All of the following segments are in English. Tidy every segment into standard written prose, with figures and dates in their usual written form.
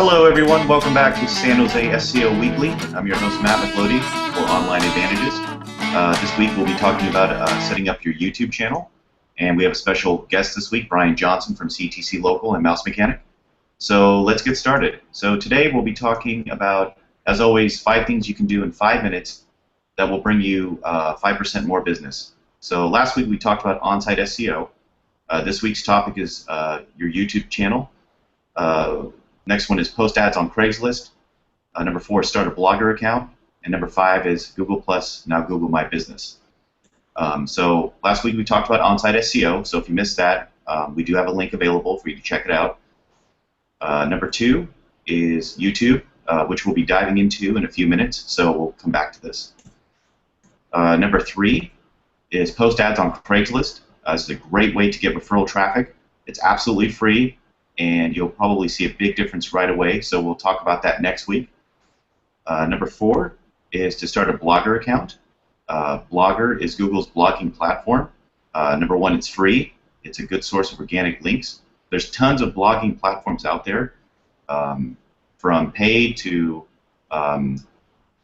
Hello everyone, welcome back to San Jose SEO Weekly. I'm your host Matt McLody for Online Advantages. This week we'll be talking about setting up your YouTube channel, and we have a special guest this week, Brian Johnson from CTC Local and Mouse Mechanic. So let's get started. So today we'll be talking about, as always, 5 things you can do in 5 minutes that will bring you 5% more business. So last week we talked about on-site SEO. This week's topic is your YouTube channel. Next one is post ads on Craigslist. Number 4 is start a Blogger account. And number 5 is Google+, now Google My Business. So last week we talked about on-site SEO, so if you missed that, we do have a link available for you to check it out. Number 2 is YouTube, which we'll be diving into in a few minutes, so we'll come back to this. Number 3 is post ads on Craigslist. This is a great way to get referral traffic. It's absolutely free, and you'll probably see a big difference right away, so we'll talk about that next week. Number 4 is to start a Blogger account. Blogger is Google's blogging platform. Number 1, it's free. It's a good source of organic links. There's tons of blogging platforms out there, from paid to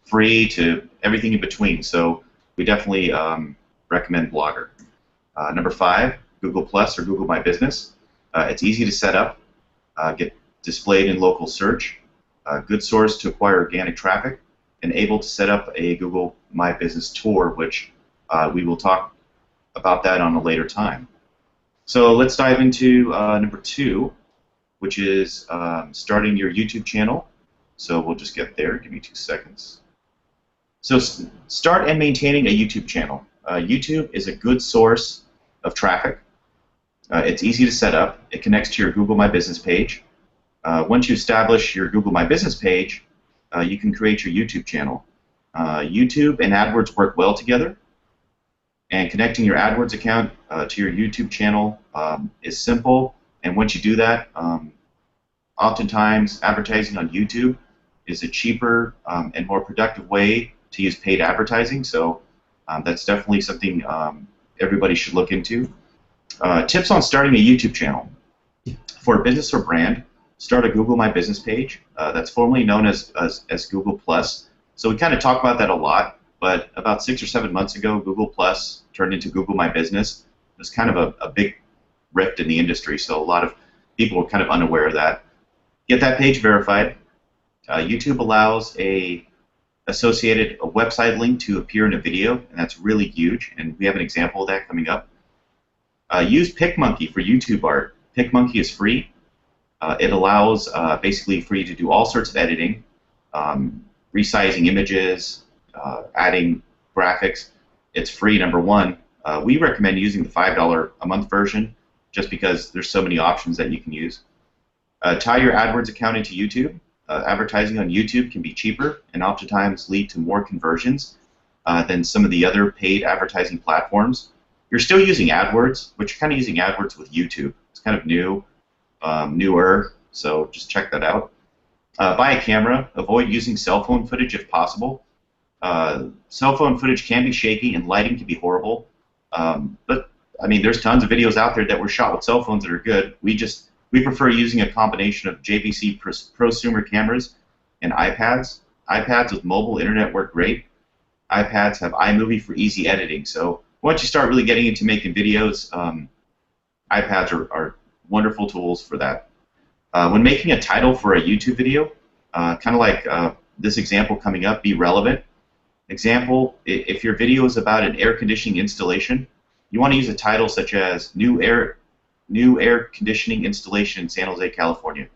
free to everything in between, so we definitely recommend Blogger. Number 5, Google+ or Google My Business. It's easy to set up, get displayed in local search, a good source to acquire organic traffic, and able to set up a Google My Business tour, which we will talk about that on a later time. So let's dive into number 2, which is starting your YouTube channel. So we'll just get there. Give me 2 seconds. So start and maintaining a YouTube channel. YouTube is a good source of traffic. It's easy to set up. It connects to your Google My Business page. Once you establish your Google My Business page, you can create your YouTube channel. YouTube and AdWords work well together, and connecting your AdWords account to your YouTube channel is simple. And once you do that, oftentimes advertising on YouTube is a cheaper and more productive way to use paid advertising. So that's definitely something everybody should look into. Tips on starting a YouTube channel. For a business or brand, start a Google My Business page. That's formerly known as Google+. So we kind of talk about that a lot, but about 6 or 7 months ago, Google+ turned into Google My Business. There's kind of a big rift in the industry, so a lot of people are kind of unaware of that. Get that page verified. YouTube allows a website link to appear in a video, and that's really huge, and we have an example of that coming up. Use PicMonkey for YouTube art. PicMonkey is free. It allows basically for you to do all sorts of editing, resizing images, adding graphics. It's free, number 1. We recommend using the $5 a month version just because there's so many options that you can use. Tie your AdWords account into YouTube. Advertising on YouTube can be cheaper and oftentimes lead to more conversions than some of the other paid advertising platforms. You're still using AdWords, but you're kind of using AdWords with YouTube. It's kind of newer, so just check that out. Buy a camera. Avoid using cell phone footage if possible. Cell phone footage can be shaky and lighting can be horrible. But I mean, there's tons of videos out there that were shot with cell phones that are good. We prefer using a combination of JVC prosumer cameras and iPads. iPads with mobile internet work great. iPads have iMovie for easy editing. So once you start really getting into making videos, iPads are wonderful tools for that. When making a title for a YouTube video, kind of like this example coming up, be relevant. Example, if your video is about an air conditioning installation, you want to use a title such as New Air Conditioning Installation in San Jose, California.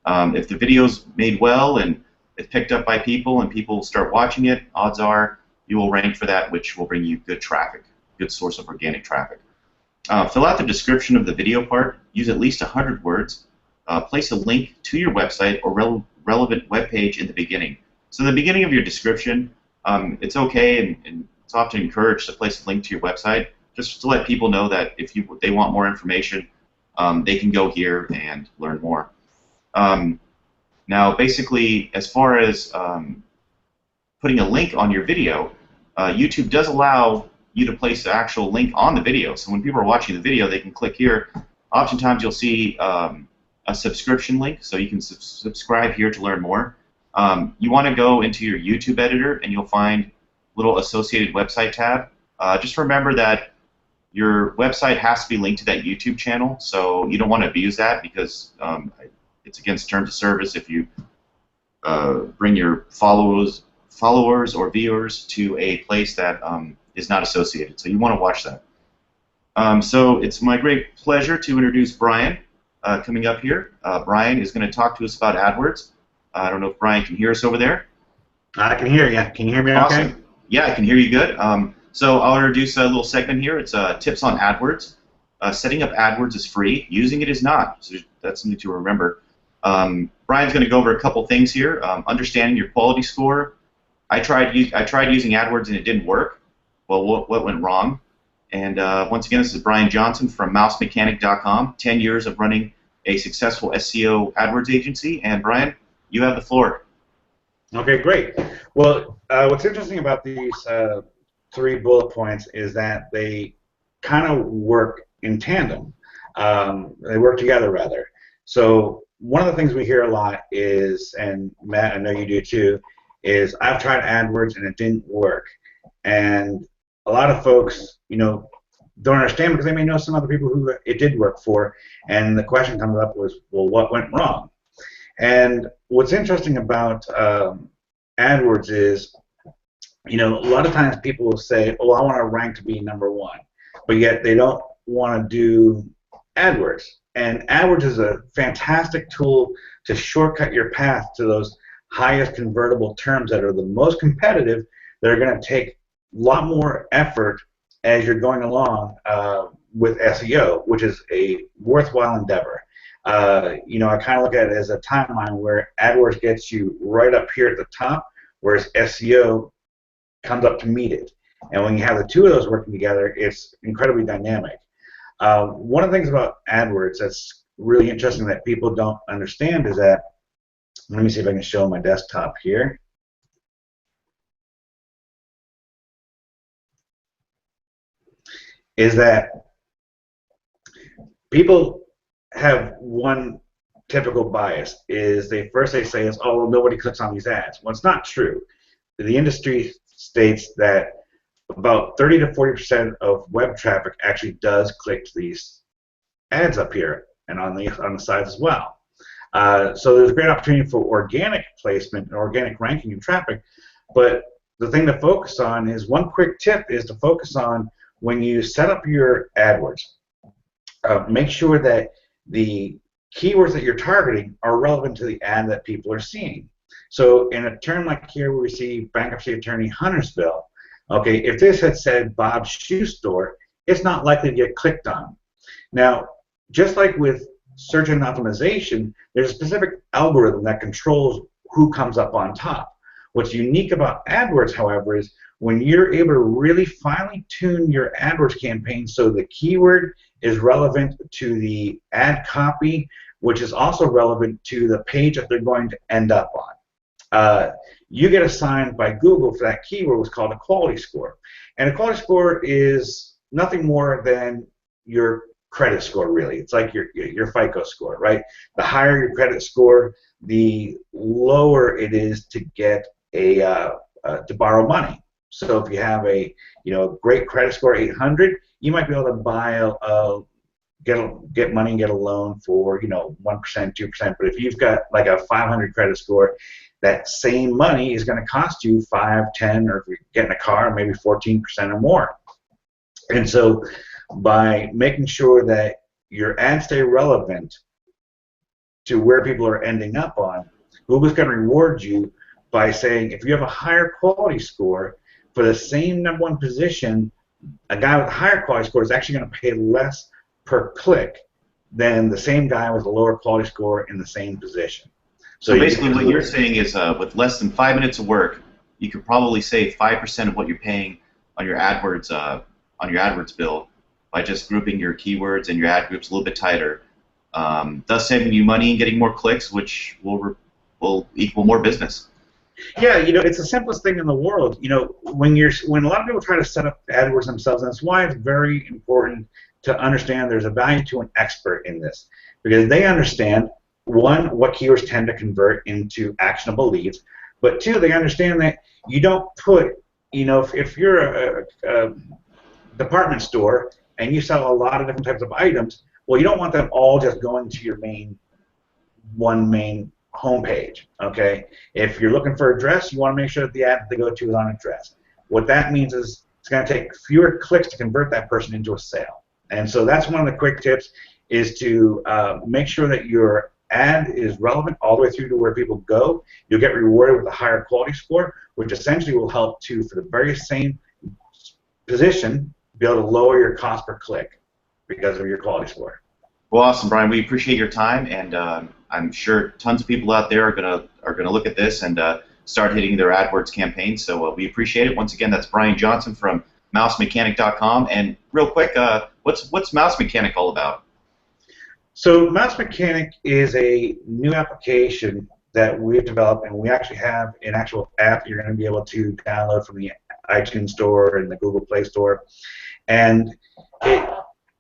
If the video's made well and it's picked up by people and people start watching it, odds are you will rank for that, which will bring you good traffic, good source of organic traffic. Fill out the description of the video part. Use at least 100 words. Place a link to your website or relevant web page in the beginning. So in the beginning of your description, it's okay and it's often encouraged to place a link to your website just to let people know that if they want more information, they can go here and learn more. Now, basically, as far as putting a link on your video, YouTube does allow you to place the actual link on the video. So when people are watching the video, they can click here. Oftentimes, you'll see a subscription link, so you can subscribe here to learn more. You want to go into your YouTube editor, and you'll find a little associated website tab. Just remember that your website has to be linked to that YouTube channel, so you don't want to abuse that because it's against terms of service if you bring your followers or viewers to a place that is not associated. So you want to watch that. So it's my great pleasure to introduce Brian coming up here. Brian is going to talk to us about AdWords. I don't know if Brian can hear us over there. I can hear you. Can you hear me awesome. Okay? Yeah, I can hear you good. So I'll introduce a little segment here. It's tips on AdWords. Setting up AdWords is free. Using it is not. So that's something to remember. Brian's going to go over a couple things here. Understanding your quality score. I tried using AdWords and it didn't work. Well, what went wrong? And once again, this is Brian Johnson from MouseMechanic.com. 10 years of running a successful SEO AdWords agency. And Brian, you have the floor. Okay, great. Well, what's interesting about these 3 bullet points is that they kind of work in tandem. They work together, rather. So one of the things we hear a lot is, and Matt, I know you do too, is I've tried AdWords and it didn't work. And a lot of folks, don't understand because they may know some other people who it did work for, and the question comes up was, well, what went wrong? And what's interesting about AdWords is, a lot of times people will say, oh, I want to rank to be #1, but yet they don't want to do AdWords. And AdWords is a fantastic tool to shortcut your path to those highest convertible terms that are the most competitive, that are going to take a lot more effort as you're going along with SEO, which is a worthwhile endeavor. I kind of look at it as a timeline where AdWords gets you right up here at the top, whereas SEO comes up to meet it. And when you have the two of those working together, it's incredibly dynamic. One of the things about AdWords that's really interesting that people don't understand is that, let me see if I can show my desktop here. Is that people have one typical bias, is they say, oh, well, nobody clicks on these ads. Well, it's not true. The industry states that about 30 to 40% of web traffic actually does click to these ads up here and on the sides as well. So there's a great opportunity for organic placement and organic ranking and traffic, but the thing to focus on is, one quick tip is to focus on when you set up your AdWords, make sure that the keywords that you're targeting are relevant to the ad that people are seeing. So in a term like here, we see bankruptcy attorney Huntersville. Okay, if this had said Bob's Shoe Store, it's not likely to get clicked on. Now, just like with search engine optimization, there's a specific algorithm that controls who comes up on top. What's unique about AdWords, however, is when you're able to really finely tune your AdWords campaign so the keyword is relevant to the ad copy, which is also relevant to the page that they're going to end up on. You get assigned by Google for that keyword what's called a quality score. And a quality score is nothing more than your credit score, really. It's like your FICO score, right? The higher your credit score, the lower it is to get to borrow money. So if you have a great credit score, 800, you might be able to buy get money and get a loan for 1%, 2%. But if you've got like a 500 credit score, that same money is going to cost you 5, 10, or if you're getting a car, maybe 14% or more. And so by making sure that your ads stay relevant to where people are ending up on, Google's going to reward you by saying, if you have a higher quality score, for the same #1 position, a guy with a higher quality score is actually going to pay less per click than the same guy with a lower quality score in the same position. So basically what you're saying is with less than 5 minutes of work, you could probably save 5% of what you're paying on your AdWords bill by just grouping your keywords and your ad groups a little bit tighter, thus saving you money and getting more clicks, which will equal more business. Yeah, it's the simplest thing in the world. When a lot of people try to set up AdWords themselves, and that's why it's very important to understand there's a value to an expert in this. because they understand, one, what keywords tend to convert into actionable leads, but two, they understand that you don't put, if you're a department store and you sell a lot of different types of items, well, you don't want them all just going to your main homepage, okay? If you're looking for a dress, you want to make sure that the ad that they go to is on a dress. What that means is it's going to take fewer clicks to convert that person into a sale. And so that's one of the quick tips, is to make sure that your ad is relevant all the way through to where people go. You'll get rewarded with a higher quality score, which essentially will help to, for the very same position, be able to lower your cost per click because of your quality score. Well, awesome, Brian. We appreciate your time, and I'm sure tons of people out there are gonna look at this and start hitting their AdWords campaigns. So we appreciate it. Once again, that's Brian Johnson from MouseMechanic.com. And real quick, what's Mouse Mechanic all about? So Mouse Mechanic is a new application that we've developed, and we actually have an actual app you're going to be able to download from the iTunes Store and the Google Play Store. And it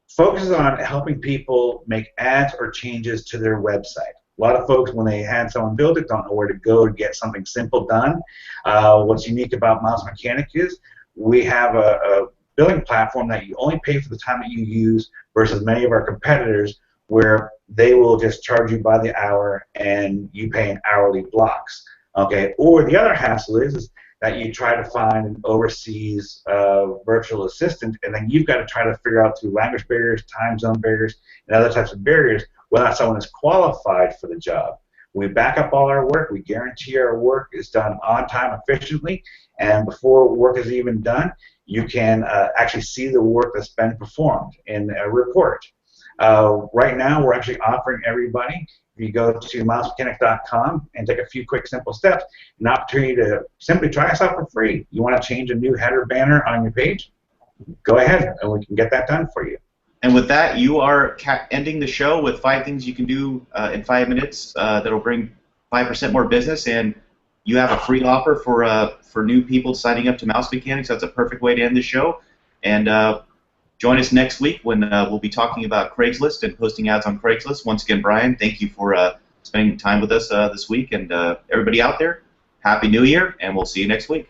focuses on helping people make ads or changes to their website. A lot of folks, when they had someone build it, don't know where to go to get something simple done. What's unique about Mouse Mechanic is we have a billing platform that you only pay for the time that you use, versus many of our competitors where they will just charge you by the hour and you pay in hourly blocks. Okay. Or the other hassle is that you try to find an overseas virtual assistant, and then you've got to try to figure out through language barriers, time zone barriers, and other types of barriers whether or not someone is qualified for the job. We back up all our work. We guarantee our work is done on time, efficiently, and before work is even done, you can actually see the work that's been performed in a report. Right now, we're actually offering everybody, if you go to mousemechanic.com and take a few quick, simple steps, an opportunity to simply try us out for free. You want to change a new header banner on your page? Go ahead, and we can get that done for you. And with that, you are ending the show with 5 things you can do in 5 minutes that'll bring 5% more business, and you have a free offer for new people signing up to Mouse Mechanics. That's a perfect way to end the show. And join us next week when we'll be talking about Craigslist and posting ads on Craigslist. Once again, Brian, thank you for spending time with us this week. And everybody out there, Happy New Year, and we'll see you next week.